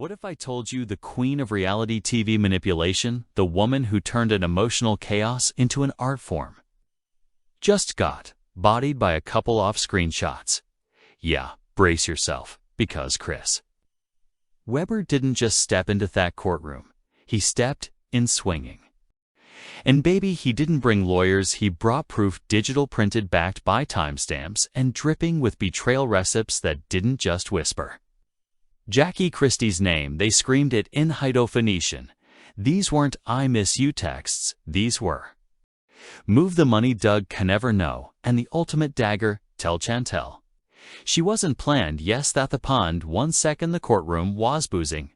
What if I told you the queen of reality TV manipulation, the woman who turned an emotional chaos into an art form, just got bodied by a couple off-screen shots? Yeah, brace yourself, because Chris Webber didn't just step into that courtroom. He stepped in swinging. And baby, he didn't bring lawyers, he brought proof, digital printed, backed by timestamps, and dripping with betrayal recipes that didn't just whisper Jackie Christie's name, they screamed it in Hydro-Phoenician. These weren't "I miss you" texts, these were "Move the money Doug can never know," and the ultimate dagger, "Tell Chantel she wasn't planned." Yes, that the pond. 1 second the courtroom was boozing,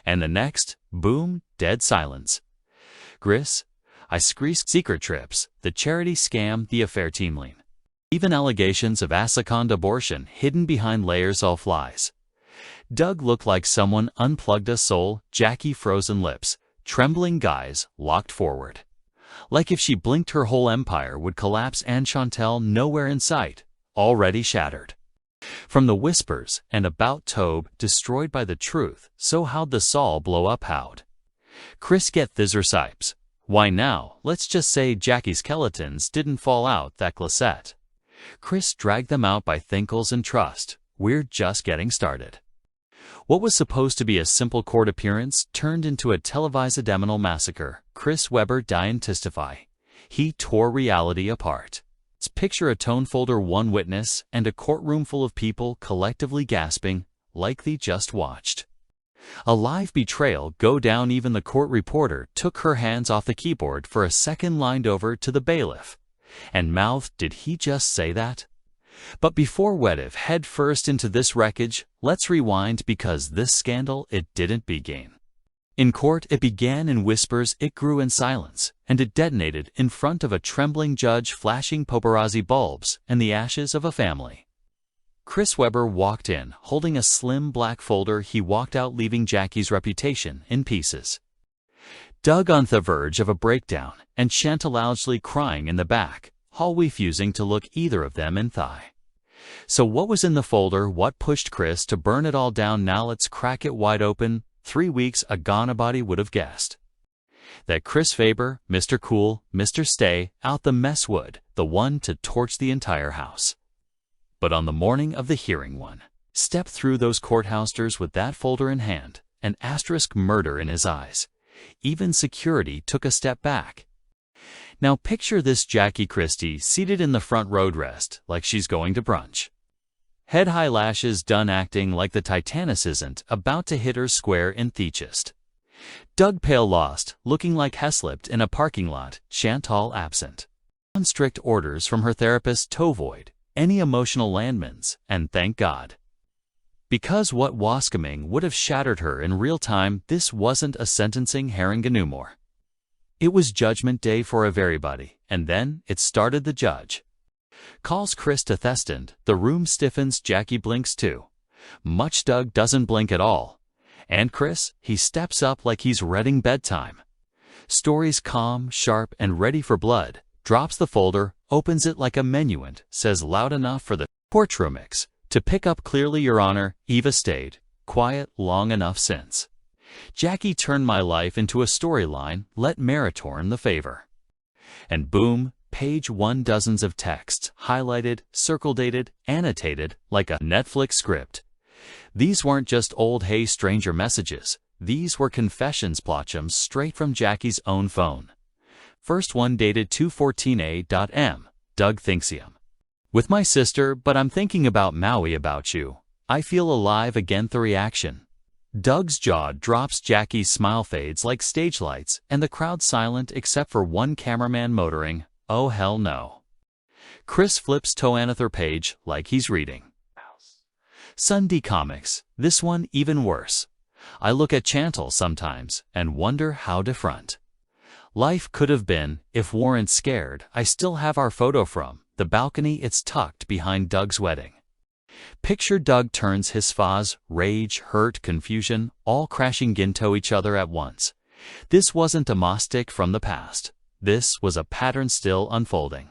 and the next, boom, dead silence. Chris, I screeched. Secret trips, the charity scam, the affair teamling. Even allegations of assiconed abortion hidden behind layers of lies. Doug looked like someone unplugged a soul. Jackie frozen lips, trembling guys locked forward. Like if she blinked her whole empire would collapse, and Chantel nowhere in sight, already shattered. From the whispers and about Tobe, destroyed by the truth, so how'd the Saul blow up? How'd Chris get thizzer sipes? Why now, let's just say Jackie's skeletons didn't fall out that closet. Chris dragged them out by thinkles and trust. We're just getting started. What was supposed to be a simple court appearance turned into a televised abdominal massacre. Chris Webber didn't testify. He tore reality apart. Let's picture a tone folder, one witness, and a courtroom full of people collectively gasping like they just watched a live betrayal go down. Even the court reporter took her hands off the keyboard for a second, lined over to the bailiff, and mouthed, "Did he just say that?" But before we dive head first into this wreckage, let's rewind, because this scandal, it didn't begin in court. It began in whispers, it grew in silence, and it detonated in front of a trembling judge, flashing paparazzi bulbs and the ashes of a family. Chris Webber walked in, holding a slim black folder. He walked out, leaving Jackie's reputation in pieces. Doug on the verge of a breakdown, and Chantal loudly crying in the back hall, refusing to look either of them in thigh. So what was in the folder? What pushed Chris to burn it all down? Now let's crack it wide open. 3 weeks ago, nobody would have guessed that Chris Faber, Mr. Cool, Mr. Stay out the mess, would the one to torch the entire house. But on the morning of the hearing, one stepped through those courthouse doors with that folder in hand, an asterisk murder in his eyes. Even security took a step back. Now picture this: Jackie Christie seated in the front row, dressed like she's going to brunch. Head high, lashes done, acting like the Titanic isn't about to hit her square in the chest. Doug pale, lost, looking like he slipped in a parking lot. Chantal absent. On strict orders from her therapist to avoid any emotional landmines, and thank God. Because what was coming would have shattered her in real time. This wasn't a sentencing hearing anymore. It was judgment day for everybody, and then it started. The judge calls Chris to the stand. The room stiffens. Jackie blinks too much. Doug doesn't blink at all. And Chris, he steps up like he's reading bedtime stories, calm, sharp, and ready for blood. Drops the folder, opens it like a menuet, says loud enough for the courtroom mix to pick up clearly, "Your Honor, Eva stayed quiet long enough since Jackie turned my life into a storyline. Let me return the favor." And boom, page 1, dozens of texts, highlighted, circle dated, annotated, like a Netflix script. These weren't just old "Hey stranger" messages. These were confessions, plotchums straight from Jackie's own phone. First one dated 2/14 Doug thinks him with my sister, but I'm thinking about Maui, about you. I feel alive again. The reaction. Doug's jaw drops. Jackie's smile fades like stage lights, and the crowd silent except for one cameraman muttering, "Oh hell no." Chris flips to another page like he's reading Sunday comics. This one even worse. I look at Chantal sometimes and wonder how different life could have been if weren't scared. I still have our photo from the balcony. It's tucked behind Doug's wedding. Picture Doug turns his fuzz, rage, hurt, confusion, all crashing into each other at once. This wasn't a mosaic from the past. This was a pattern still unfolding.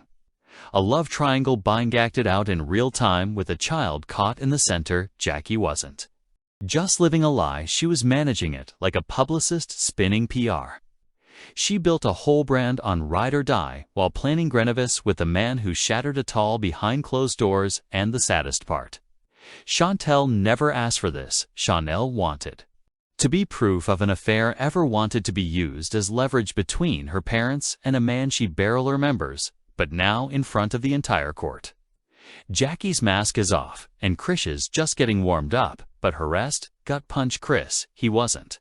A love triangle being acted out in real time with a child caught in the center. Jackie wasn't Just living a lie, she was managing it like a publicist spinning PR. She built a whole brand on ride or die while planning Grenovis with a man who shattered it all behind closed doors, and the saddest part. Chantal never asked for this. Chanel wanted to be proof of an affair ever wanted to be used as leverage between her parents and a man she barely remembers, but now in front of the entire court. Jackie's mask is off, and Chris is just getting warmed up, but her rest, gut punch Chris, he wasn't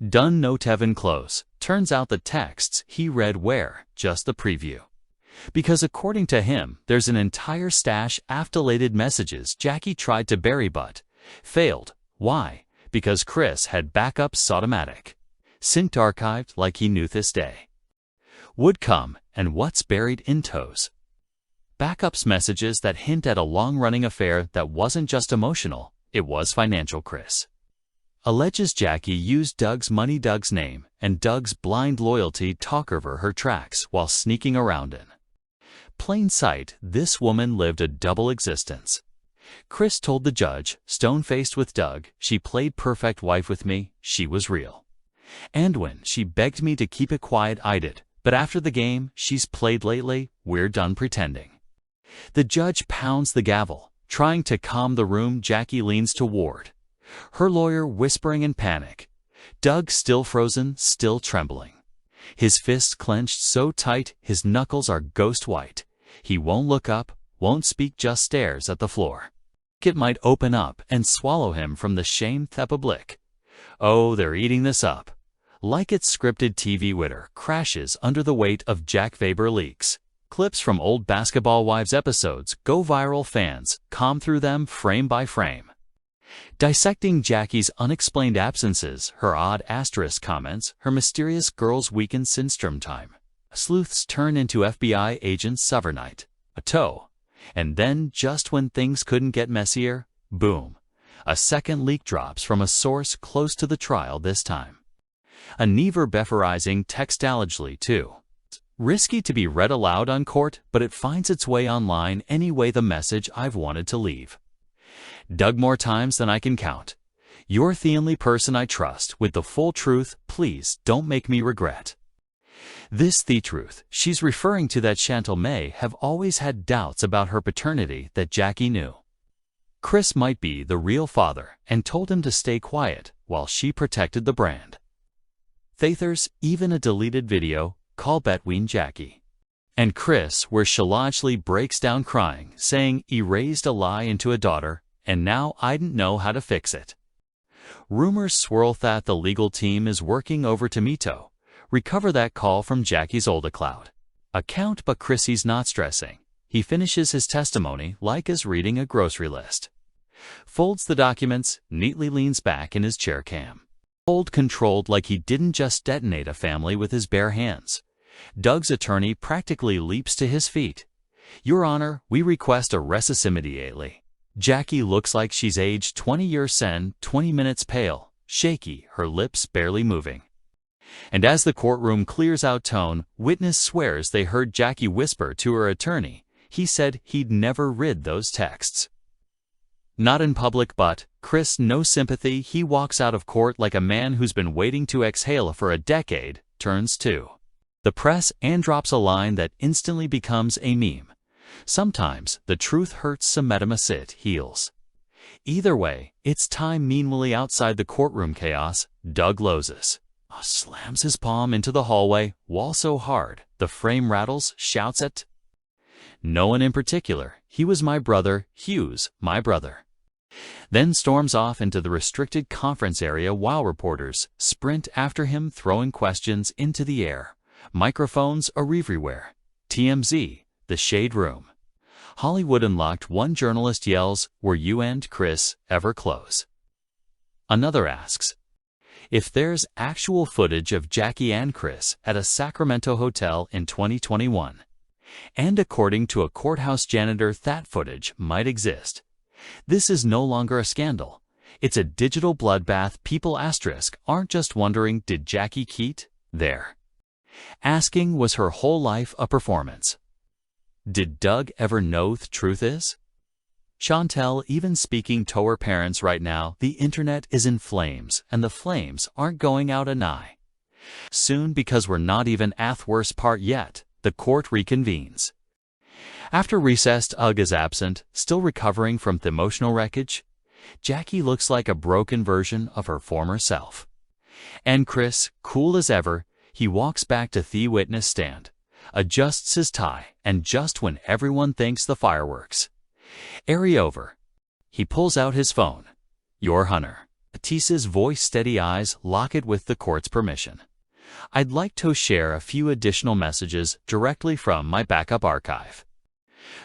done. Note Evan close. Turns out the texts he read were just the preview. Because according to him, there's an entire stash of deleted messages Jackie tried to bury but failed. Why? Because Chris had backups automatic, synced archived like he knew this day would come, and what's buried in toes. Backups messages that hint at a long-running affair that wasn't just emotional, it was financial. Chris alleges Jackie used Doug's money, Doug's name, and Doug's blind loyalty talk over her tracks while sneaking around in plain sight. This woman lived a double existence. Chris told the judge, stone-faced with Doug, she played perfect wife with me, she was real. And when she begged me to keep it quiet, I did. But after the game she's played lately, we're done pretending. The judge pounds the gavel, trying to calm the room. Jackie leans toward her lawyer, whispering in panic. Doug still frozen, still trembling. His fists clenched so tight, his knuckles are ghost white. He won't look up, won't speak, just stares at the floor. It might open up and swallow him from the shame public. Oh, they're eating this up. Like it's scripted TV. Witter crashes under the weight of Jack Faber leaks. Clips from old Basketball Wives episodes go viral. Fans comb through them frame by frame, dissecting Jackie's unexplained absences, her odd asterisk comments, her mysterious girls' weekend syndrome time. Sleuths turn into FBI agents overnight. A toe. And then, just when things couldn't get messier, boom. A second leak drops from a source close to the trial this time. A never befforizing text allegedly too. Risky to be read aloud on court, but it finds its way online anyway. The message I've wanted to leave. Doug, more times than I can count. You're the only person I trust with the full truth. Please don't make me regret. This the truth. She's referring to that Chantal may have always had doubts about her paternity, that Jackie knew Chris might be the real father and told him to stay quiet while she protected the brand. There's even a deleted video call between Jackie and Chris where she largely breaks down crying, saying he raised a lie into a daughter, and now I didn't know how to fix it. Rumors swirl that the legal team is working over to recover that call from Jackie's old cloud account, but Chrissy's not stressing. He finishes his testimony like as reading a grocery list. Folds the documents, neatly leans back in his chair, cold controlled like he didn't just detonate a family with his bare hands. Doug's attorney practically leaps to his feet. Your Honor, we request a recess immediately. Jackie looks like she's aged 20 years, 20 minutes pale, shaky, her lips barely moving. And as the courtroom clears out tone, witness swears they heard Jackie whisper to her attorney. He said he'd never read those texts. Not in public, but Chris, no sympathy. He walks out of court like a man who's been waiting to exhale for a decade, turns to the press and drops a line that instantly becomes a meme. Sometimes the truth hurts, some it heals. Either way, it's time. Meanwhile, outside the courtroom chaos, Doug loses. Slams his palm into the hallway wall so hard the frame rattles, shouts at no one in particular. He was my brother, Hughes, my brother. Then storms off into the restricted conference area while reporters sprint after him, throwing questions into the air. Microphones are everywhere. TMZ, the shade room. Hollywood unlocked. One journalist yells, "Were you and Chris ever close?" Another asks if there's actual footage of Jackie and Chris at a Sacramento hotel in 2021. And according to a courthouse janitor, that footage might exist. This is no longer a scandal. It's a digital bloodbath. People aren't just wondering, did Jackie cheat? They're asking, was her whole life a performance? Did Doug ever know the truth is? Chantel even speaking to her parents right now, the internet is in flames, and the flames aren't going out a nigh soon because we're not even at the worst part yet. The court reconvenes. After recess, Ugg is absent, still recovering from the emotional wreckage. Jackie looks like a broken version of her former self. And Chris, cool as ever, he walks back to the witness stand, adjusts his tie, and just when everyone thinks the fireworks are over, he pulls out his phone. "Your Hunter." Atissa's voice, steady eyes lock it with the court's permission. "I'd like to share a few additional messages directly from my backup archive."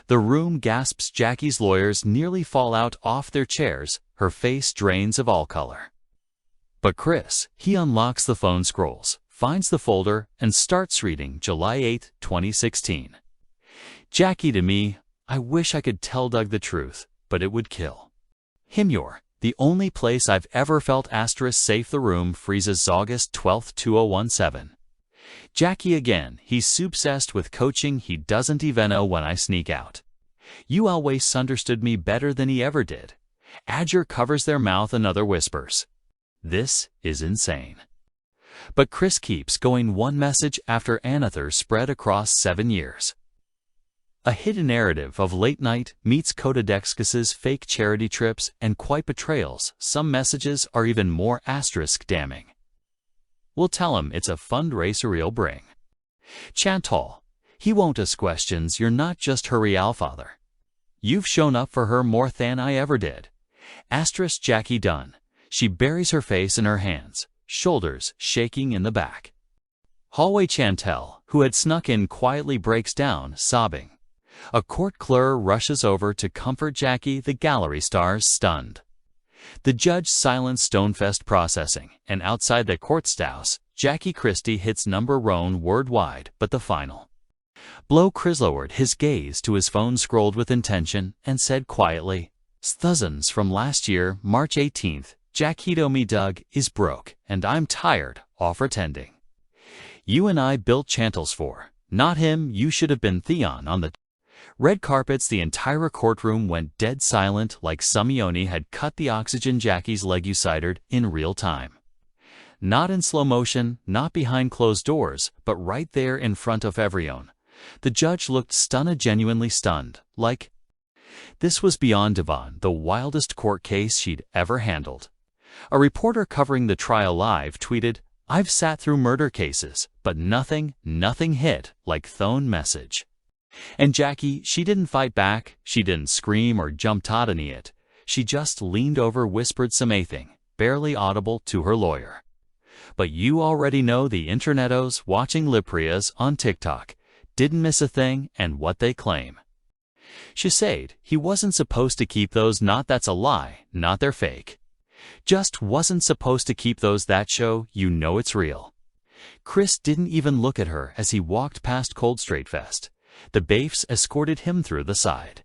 The room gasps. Jackie's lawyers nearly fall out off their chairs. Her face drains of all color. But Chris, he unlocks the phone scrolls, finds the folder, and starts reading. July 8, 2016. "Jackie to me, I wish I could tell Doug the truth, but it would kill him. You're the only place I've ever felt safe." The room freezes. August 12, 2017. "Jackie again, he's obsessed with coaching. He doesn't even know when I sneak out. You always understood me better than he ever did." Adger covers their mouth. Another whispers, "This is insane." But Chris keeps going. One message after another spread across 7 years. A hidden narrative of late night meets Codadexcus's fake charity trips and quite betrayals. Some messages are even more damning. "We'll tell him it's a fundraiser he'll bring. Chantal, he won't ask questions. You're not just her real father. You've shown up for her more than I ever did." Jackie done. She buries her face in her hands, shoulders shaking in the back. Hallway. Chantel, who had snuck in quietly, breaks down, sobbing. A court clerk rushes over to comfort Jackie. The gallery stars stunned. The judge silenced. Stonefest processing, and outside the courthouse, Jackie Christie hits number one worldwide, but the final blow. Chris lowered his gaze to his phone, scrolled with intention, and said quietly, "Thousands from last year, March 18th, Jackie to me, Doug is broke, and I'm tired of pretending. You and I built Chantel's for, not him. You should have been Theon on the red carpets." The entire courtroom went dead silent, like Simeone had cut the oxygen. Jackie's leg cidered in real time. Not in slow motion, not behind closed doors, but right there in front of everyone. The judge looked stunned, genuinely stunned, like this was beyond Devon, the wildest court case she'd ever handled. A reporter covering the trial live tweeted, "I've sat through murder cases, but nothing hit like Thone message." And Jackie, she didn't fight back, she didn't scream or jump out on it. She just leaned over, whispered something, barely audible, to her lawyer. "But you already know the internetos watching Liprias on TikTok didn't miss a thing, and what they claim." She said, "He wasn't supposed to keep those. Not that's a lie, not they're fake. Just wasn't supposed to keep those. That show, you know it's real." Chris didn't even look at her as he walked past Cold Straight Fest. The baifs escorted him through the side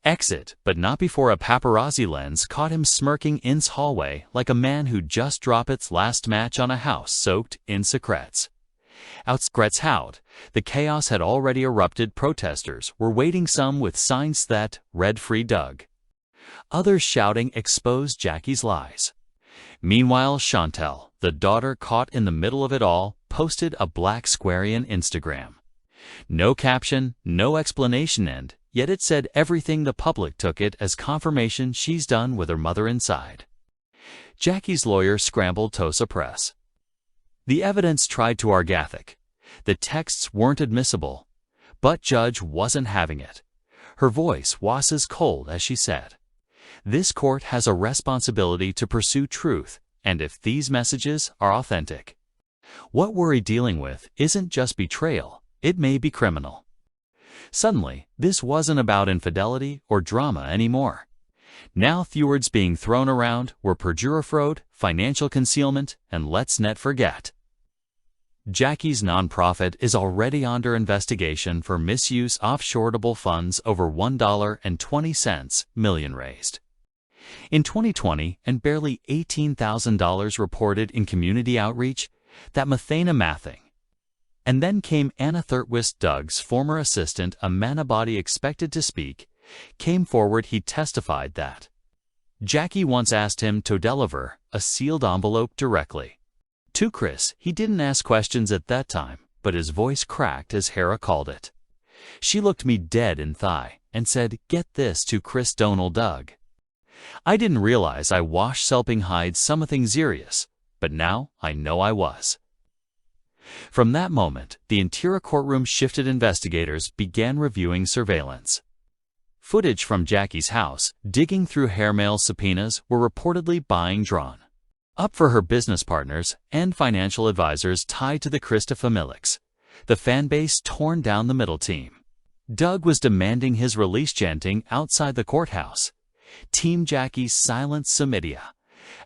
exit, but not before a paparazzi lens caught him smirking in the hallway like a man who just dropped its last match on a house soaked in secrets. Out, the chaos had already erupted. Protesters were waiting, some with signs that read "Free Doug," others shouting "Expose Jackie's lies." Meanwhile, Chantel, the daughter caught in the middle of it all, posted a black square on Instagram. No caption, no explanation, and yet it said everything. The public took it as confirmation she's done with her mother inside. Jackie's lawyer scrambled to suppress the evidence, tried to argathic. The texts weren't admissible, but judge wasn't having it. Her voice was as cold as she said, "This court has a responsibility to pursue truth, and if these messages are authentic, what we're dealing with isn't just betrayal. It may be criminal." Suddenly, this wasn't about infidelity or drama anymore. Now the words being thrown around were perjury, fraud, financial concealment, and let's not forget, Jackie's nonprofit is already under investigation for misuse of charitable funds. Over $1.20 million raised in 2020 and barely $18,000 reported in community outreach. That Mathena Mathing. And then came Anna Thurtwist, Doug's former assistant, a man body expected to speak. came forward. He testified that Jackie once asked him to deliver a sealed envelope directly to Chris. He didn't ask questions at that time, but his voice cracked as Hera called it. She looked me dead in thigh and said, "Get this to Chris Donald Doug." I didn't realize I was helping hide something serious, but now I know I was. From that moment, the entire courtroom shifted. Investigators began reviewing surveillance footage from Jackie's house, digging through hairmail. Subpoenas were reportedly being drawn up for her business partners and financial advisors tied to the Krista families. The fanbase torn down the middle team. Doug was demanding his release, chanting outside the courthouse. Team Jackie's silent Semidia,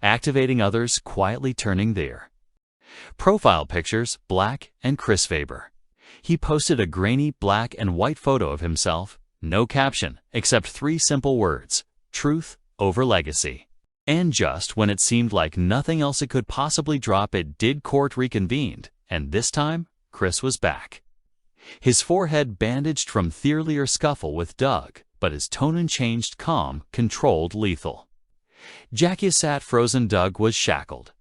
activating others, quietly turning their profile pictures black and Chris Faber. He posted a grainy black and white photo of himself, no caption, except 3 simple words: truth over legacy. And just when it seemed like nothing else it could possibly drop, it did. Court reconvened, and this time, Chris was back. His forehead bandaged from the earlier scuffle with Doug, but his tone changed: calm, controlled, lethal. Jackie sat frozen. Doug was shackled,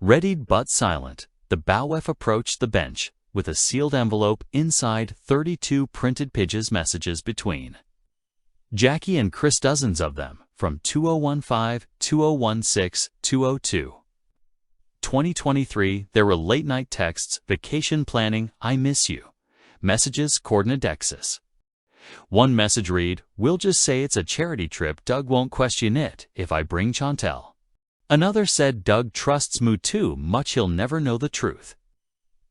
readied but silent. The bailiff approached the bench with a sealed envelope inside, 32 printed pages, messages between Jackie and Chris, dozens of them, from 2015, 2016, 2002. 2023, there were late-night texts, vacation planning, I miss you, messages, coordinates. One message read, "We'll just say it's a charity trip. Doug won't question it if I bring Chantel." Another said, "Doug trusts Moo too much, he'll never know the truth."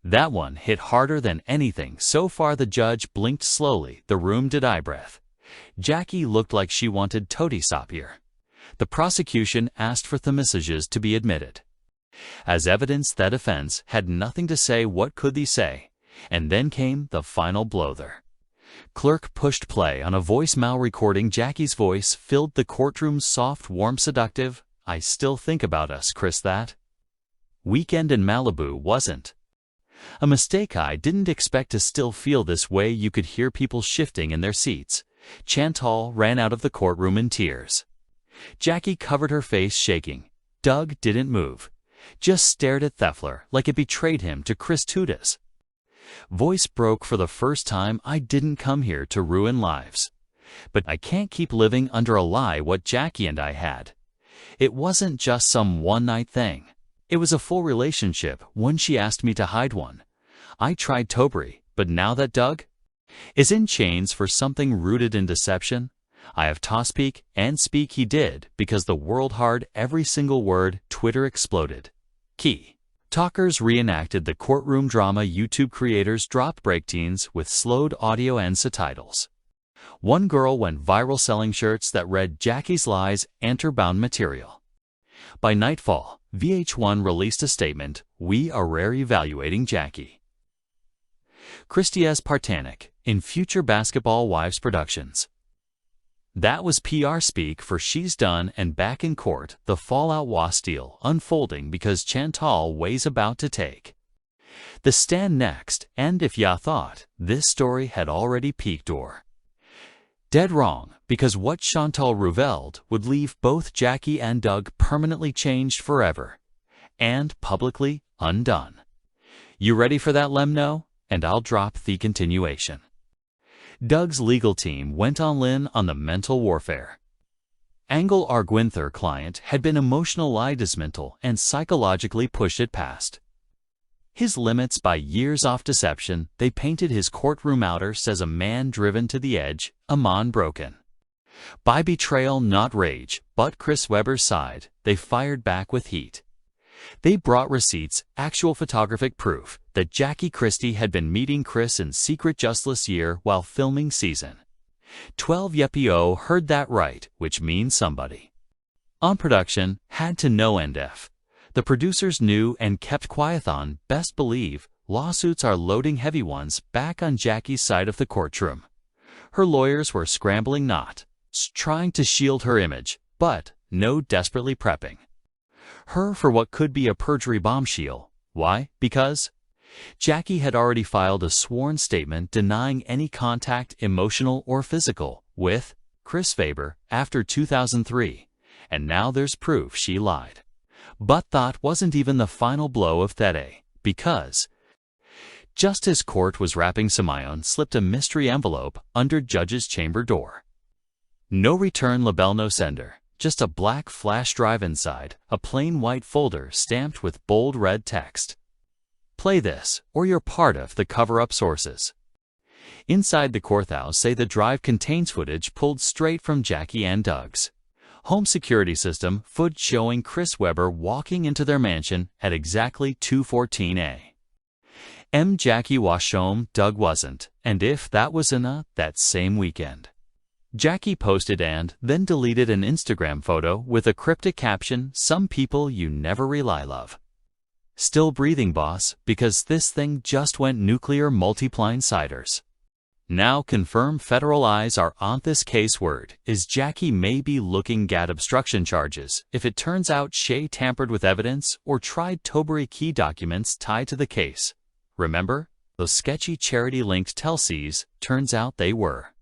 That one hit harder than anything so far. The judge blinked slowly. The room did. I breath. Jackie looked like she wanted Toti Sapir. The prosecution asked for the messages to be admitted as evidence. The defense had nothing to say. What could they say? And then came the final blow. The clerk pushed play on a voicemail recording. Jackie's voice filled the courtroom, soft, warm, seductive. "I still think about us, Chris. That weekend in Malibu wasn't a mistake. I didn't expect to still feel this way." You could hear people shifting in their seats. Chantal ran out of the courtroom in tears. Jackie covered her face, shaking. Doug didn't move, just stared at Theffler like it betrayed him to Chris. Tuda's voice broke for the first time. "I didn't come here to ruin lives, but I can't keep living under a lie. What Jackie and I had, it wasn't just some one-night thing. It was a full relationship. When she asked me to hide one, I tried Tobri, but now that Doug is in chains for something rooted in deception, I have to speak and speak." He did, because the world heard every single word. Twitter exploded. Key talkers reenacted the courtroom drama. YouTube creators dropped breakdowns with slowed audio and subtitles. One girl went viral selling shirts that read, "Jackie's lies enter bound material." By nightfall, VH1 released a statement, "We are re-evaluating Jackie Christie's Partanik in future Basketball Wives productions." That was PR speak for she's done. And back in court, the fallout was still unfolding because Chantal was about to take the stand next. And if ya thought this story had already peaked, or dead wrong, because what Chantal revealed would leave both Jackie and Doug permanently changed forever and publicly undone. You ready for that? Let me know, and I'll drop the continuation. Doug's legal team went all in on the mental warfare angle. Our Gwynthur client had been emotional dismantled and psychologically pushed it past his limits by years off deception. They painted his courtroom outers as a man driven to the edge, a man broken by betrayal, not rage, but Chris Webber's side. They fired back with heat. They brought receipts, actual photographic proof that Jackie Christie had been meeting Chris in secret just this year while filming season 12. Yepio heard that right, which means somebody on production had to know. And if the producers knew and kept quiet, on best believe lawsuits are loading, heavy ones, back on Jackie's side of the courtroom. Her lawyers were scrambling, not trying to shield her image, but desperately prepping her for what could be a perjury bombshell. Why? Because Jackie had already filed a sworn statement denying any contact, emotional or physical, with Chris Faber, after 2003, and now there's proof she lied. But that wasn't even the final blow of the day, because just as court was wrapping, Samayon slipped a mystery envelope under judge's chamber door. No return label, no sender, just a black flash drive inside, a plain white folder stamped with bold red text. Play this, or you're part of the cover-up sources. Inside the courthouse say the drive contains footage pulled straight from Jackie and Doug's home security system, footage showing Chris Webber walking into their mansion at exactly 2:14 a.m. Jackie was home, Doug wasn't, and if that was that same weekend. Jackie posted and then deleted an Instagram photo with a cryptic caption, "Some people you never rely love. Still breathing, boss, because this thing just went nuclear." Multiplying siders now confirm federal eyes are on this case. Word is Jackie may be looking at obstruction charges if it turns out she tampered with evidence or tried to bury key documents tied to the case. Remember, those sketchy charity-linked telsees, turns out they were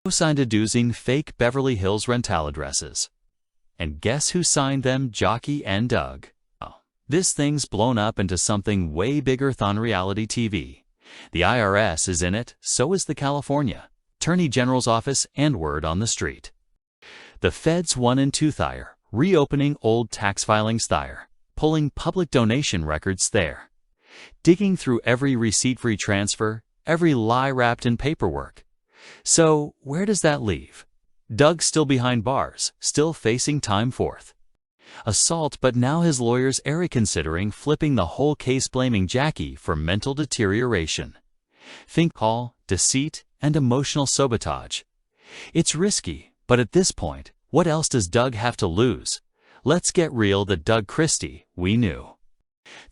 signed using fake Beverly Hills rental addresses. And guess who signed them? Jackie and Doug. Oh, this thing's blown up into something way bigger than reality TV. The IRS is in it, so is the California Attorney General's office, and word on the street. The feds 1 and 2 thire, reopening old tax filings thire, pulling public donation records there, digging through every receipt-free transfer, every lie wrapped in paperwork. So, where does that leave? Doug still behind bars, still facing time for assault, but now his lawyers are considering flipping the whole case, blaming Jackie for mental deterioration, call, deceit, and emotional sabotage. It's risky, but at this point, what else does Doug have to lose? Let's get real. The Doug Christie we knew,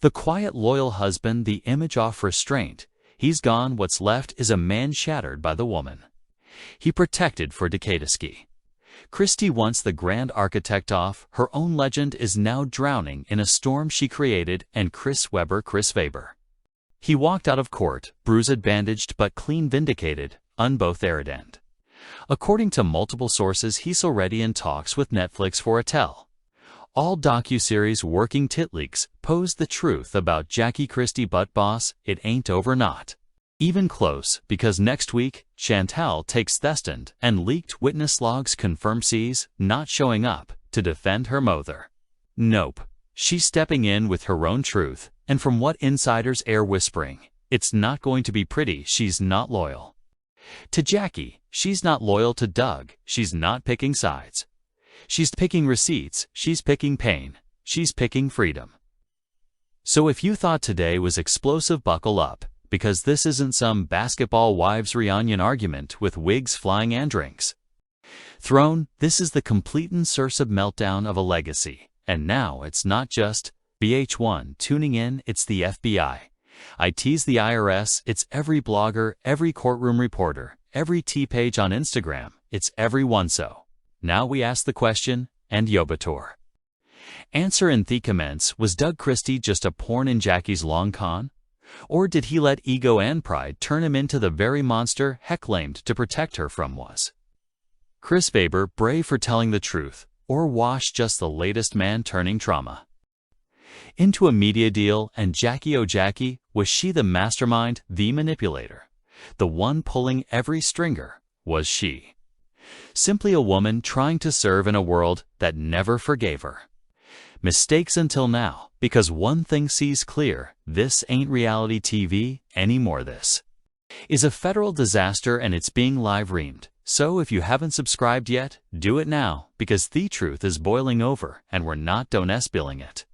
the quiet, loyal husband, the image of restraint, he's gone. What's left is a man shattered by the woman he protected for decades. Christie, once the grand architect of her own legend, is now drowning in a storm she created. And Chris Faber. He walked out of court, bruised, bandaged, but clean, vindicated, on both end. According to multiple sources, he's already in talks with Netflix for a tell-all docuseries. Working tit leaks pose the truth about Jackie Christie, but boss, it ain't over, not even close, because next week, Chantal takes the stand, and leaked witness logs confirm she's not showing up to defend her mother. Nope. She's stepping in with her own truth, and from what insiders are whispering, it's not going to be pretty. She's not loyal to Jackie, she's not loyal to Doug, she's not picking sides. She's picking receipts, she's picking pain, she's picking freedom. So if you thought today was explosive, buckle up, because this isn't some basketball wives reunion argument with wigs flying and drinks thrown. This is the complete and sursup meltdown of a legacy. And now it's not just VH1 tuning in, it's the FBI. I tease the IRS, it's every blogger, every courtroom reporter, every T-page on Instagram, it's everyone. So now we ask the question, and Yobator. Answer in the comments. Was Doug Christie just a pawn in Jackie's long con? Or did he let ego and pride turn him into the very monster he claimed to protect her from? Was Chris Faber brave for telling the truth, or was just the latest man turning trauma into a media deal? And Jackie, oh Jackie, was she the mastermind, the manipulator, the one pulling every stringer? Was she simply a woman trying to serve in a world that never forgave her mistakes until now? Because one thing sees clear, this ain't reality TV anymore. This is a federal disaster, and it's being live-streamed. So if you haven't subscribed yet, do it now, because the truth is boiling over and we're not done spilling it.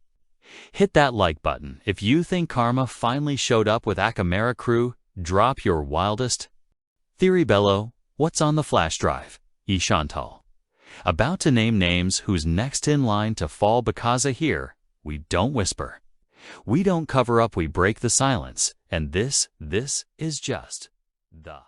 Hit that like button if you think karma finally showed up with Akamara crew. Drop your wildest theory below. What's on the flash drive? Chantal about to name names who's next in line to fall, because here we don't whisper, we don't cover up, we break the silence. And this is just the